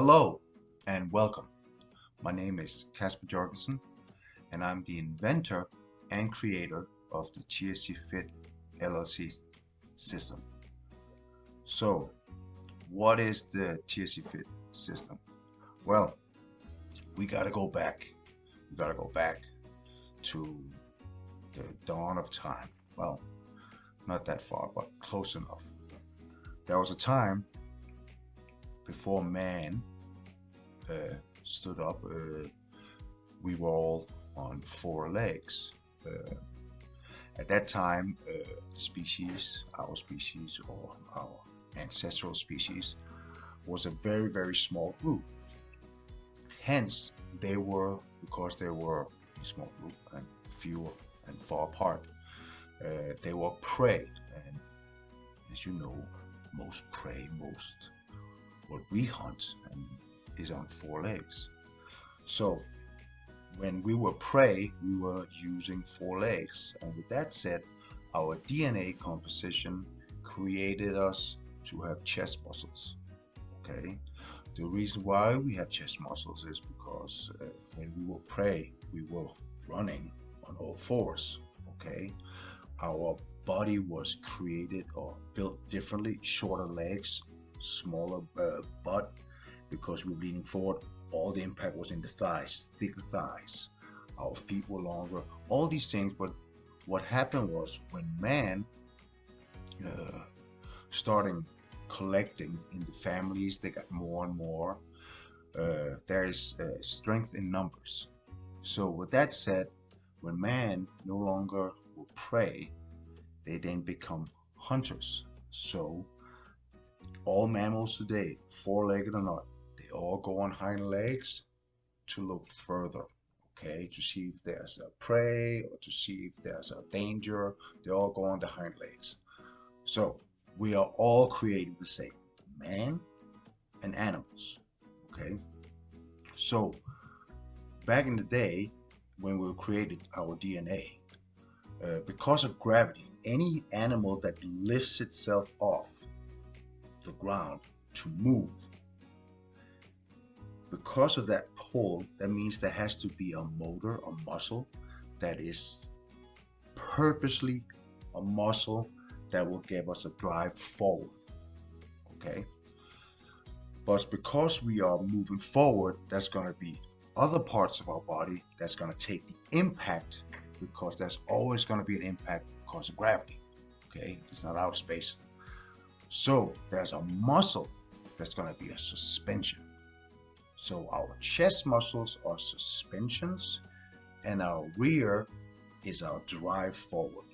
Hello and welcome. My name is Casper Jorgensen and I'm the inventor and creator of the TSCFIT LLC system. So, what is the TSCFIT system? Well, we gotta go back. We gotta go back to the dawn of time. Well, not that far, but close enough. There was a time before man stood up. We were all on four legs. At that time, our species, or our ancestral species, was a very, very small group. Hence, because they were a small group and fewer and far apart, they were prey. And as you know, most what we hunt is on four legs. So when we were prey, we were using four legs. And with that said, our DNA composition created us to have chest muscles. Okay. The reason why we have chest muscles is because when we were prey, we were running on all fours. Okay. Our body was created or built differently, shorter legs, smaller butt, because we were leaning forward. All the impact was in the thighs, thicker thighs. Our feet were longer, all these things. But what happened was when man started collecting in the families, they got more and more. There is strength in numbers. So with that said, when man no longer will prey, they then become hunters. So all mammals today, four-legged or not, they all go on hind legs to look further, okay, to see if there's a prey or to see if there's a danger. They all go on the hind legs. So we are all created the same, man and animals, okay? So back in the day when we created our DNA, because of gravity, any animal that lifts itself off the ground to move, because of that pull, that means there has to be a motor, a muscle that is purposely a muscle that will give us a drive forward. Okay? But because we are moving forward, there's going to be other parts of our body that's going to take the impact, because there's always going to be an impact because of gravity. Okay? It's not outer space. So there's a muscle that's going to be a suspension. So our chest muscles are suspensions and our rear is our drive forward.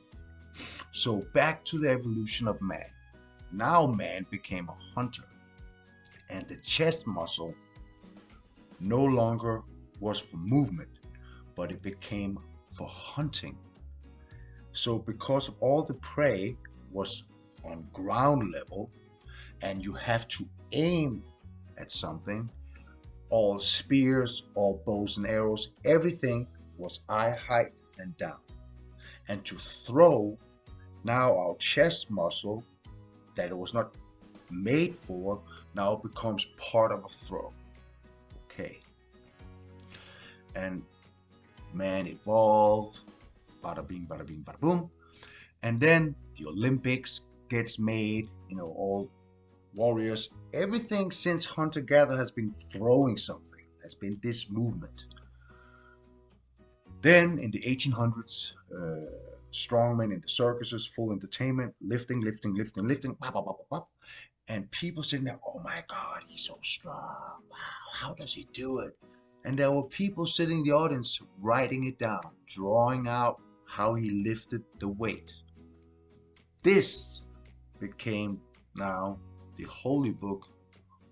So back to the evolution of man. Now man became a hunter, and the chest muscle no longer was for movement, but it became for hunting. So because of all the prey was on ground level and you have to aim at something, all spears, all bows and arrows, everything was eye height and down. And to throw, now our chest muscle that it was not made for now becomes part of a throw. Okay. And man evolved, bada bing, bada bing, bada boom. And then the Olympics gets made, all warriors, everything since hunter-gatherer has been throwing something, has been this movement. Then in the 1800s, strongmen in the circuses, full entertainment, lifting, bop, bop, bop, bop, and people sitting there, oh my God, he's so strong. Wow, how does he do it? And there were people sitting in the audience writing it down, drawing out how he lifted the weight. This became now the holy book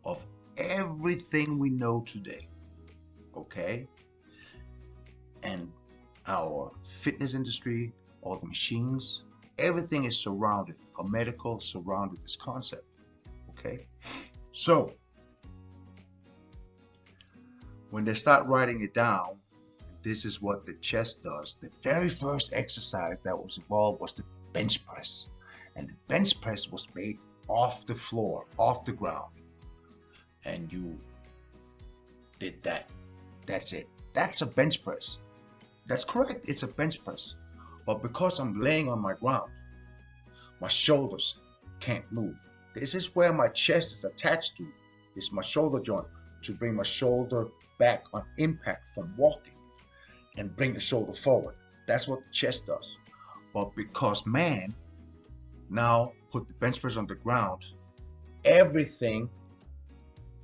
of everything we know today. Okay? And our fitness industry, all the machines, everything is surrounded, our medical surrounded this concept. Okay? So, when they start writing it down, this is what the chest does. The very first exercise that was evolved was the bench press. And the bench press was made off the floor, off the ground. And you did that. That's it. That's a bench press. That's correct. It's a bench press. But because I'm laying on my ground, my shoulders can't move. This is where my chest is attached to. It's my shoulder joint to bring my shoulder back on impact from walking and bring the shoulder forward. That's what the chest does. But because man now put the bench press on the ground, everything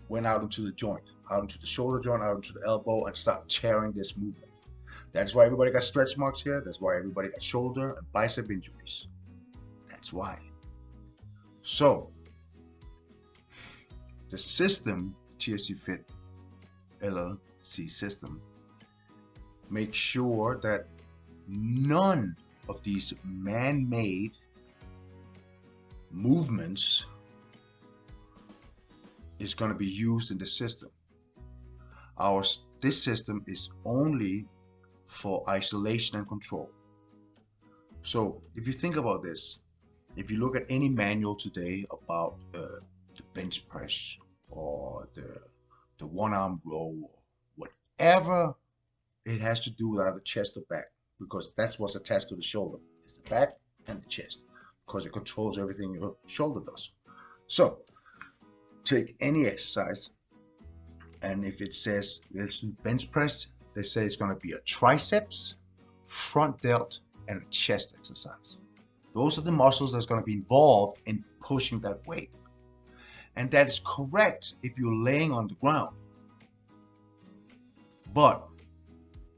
went out into the joint, out into the shoulder joint, out into the elbow, and start tearing this movement. That's why everybody got stretch marks here. That's why everybody got shoulder and bicep injuries. That's why. So, the system, TSCFIT LLC system, makes sure that none of these man-made movements is going to be used in the system. This system is only for isolation and control. So if you think about this, if you look at any manual today about the bench press or the one-arm row, or whatever it has to do with either chest or back, because that's what's attached to the shoulder, is the back and the chest, because it controls everything your shoulder does. So take any exercise, and if it says let's do bench press, they say it's going to be a triceps, front delt, and a chest exercise. Those are the muscles that's going to be involved in pushing that weight. And that is correct if you're laying on the ground. But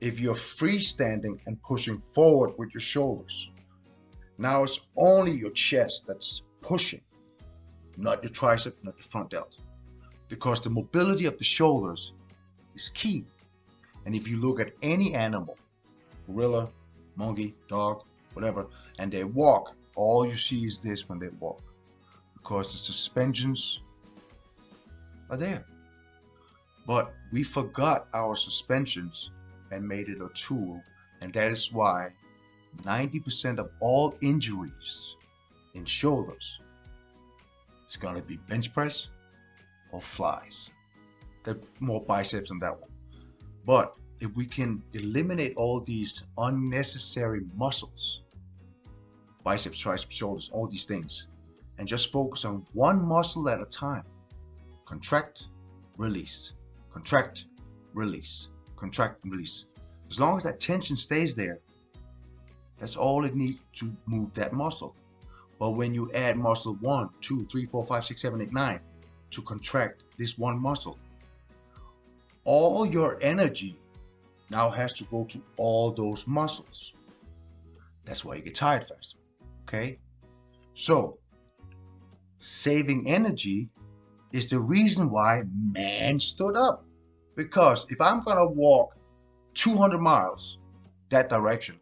if you're freestanding and pushing forward with your shoulders, now it's only your chest that's pushing, not your triceps, not your front delt. Because the mobility of the shoulders is key. And if you look at any animal, gorilla, monkey, dog, whatever, and they walk, all you see is this when they walk, because the suspensions are there. But we forgot our suspensions and made it a tool, and that is why 90% of all injuries in shoulders is going to be bench press or flies. There are more biceps on that one. But if we can eliminate all these unnecessary muscles, biceps, triceps, shoulders, all these things, and just focus on one muscle at a time, contract, release, contract, release, contract, release. As long as that tension stays there, that's all it needs to move that muscle. But when you add muscle 1, 2, 3, 4, 5, 6, 7, 8, 9 to contract this one muscle, all your energy now has to go to all those muscles. That's why you get tired faster. Okay? So, saving energy is the reason why man stood up. Because if I'm going to walk 200 miles that direction,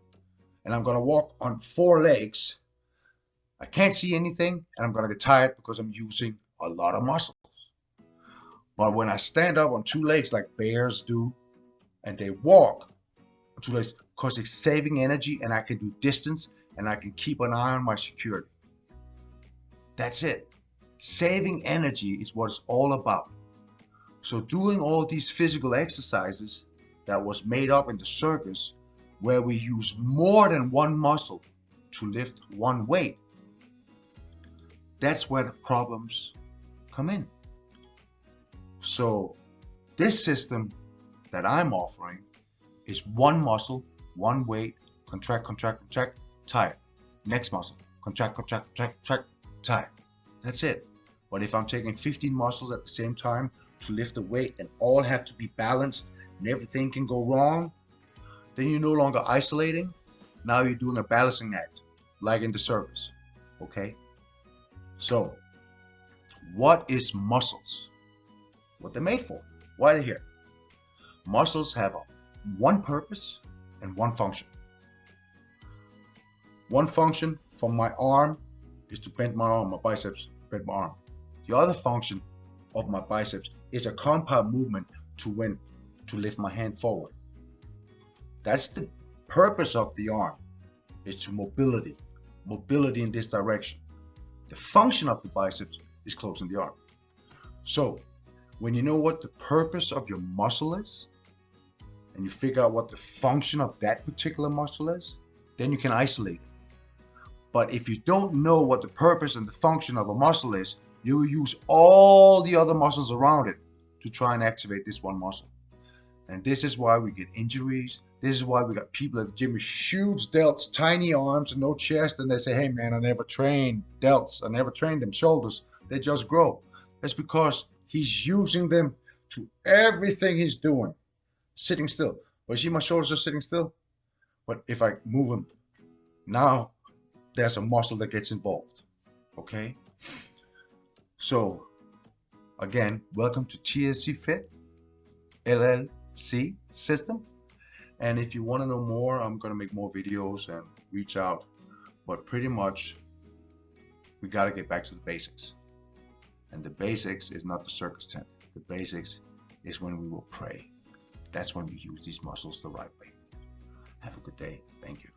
and I'm going to walk on 4 legs, I can't see anything, and I'm going to get tired because I'm using a lot of muscles. But when I stand up on 2 legs like bears do, and they walk on 2 legs, because it's saving energy, and I can do distance, and I can keep an eye on my security. That's it. Saving energy is what it's all about. So doing all these physical exercises that was made up in the circus, where we use more than one muscle to lift one weight, that's where the problems come in. So this system that I'm offering is one muscle, one weight, contract, contract, contract, tired. Next muscle, contract, contract, contract, contract, tired. That's it. But if I'm taking 15 muscles at the same time to lift a weight and all have to be balanced and everything can go wrong, then you're no longer isolating. Now you're doing a balancing act, like in the circus. Okay? So, what is muscles? What they're made for? Why they're here? Muscles have one purpose and one function. One function for my arm is to bend my arm, my biceps, bend my arm. The other function of my biceps is a compound movement to lift my hand forward. That's the purpose of the arm, is to mobility in this direction. The function of the biceps is closing the arm. So When you know what the purpose of your muscle is, and you figure out what the function of that particular muscle is, then you can isolate it. But if you don't know what the purpose and the function of a muscle is, you will use all the other muscles around it to try and activate this one muscle. And this is why we get injuries. This is why we got people at the gym with huge delts, tiny arms, and no chest. And they say, hey man, I never trained delts. I never trained them shoulders. They just grow. That's because he's using them to everything he's doing. Sitting still. But you see my shoulders are sitting still? But if I move them, now there's a muscle that gets involved. Okay? So, again, welcome to TSCFIT LLC System. And if you want to know more, I'm going to make more videos and reach out. But pretty much, we got to get back to the basics. And the basics is not the circus tent. The basics is when we will pray. That's when we use these muscles the right way. Have a good day. Thank you.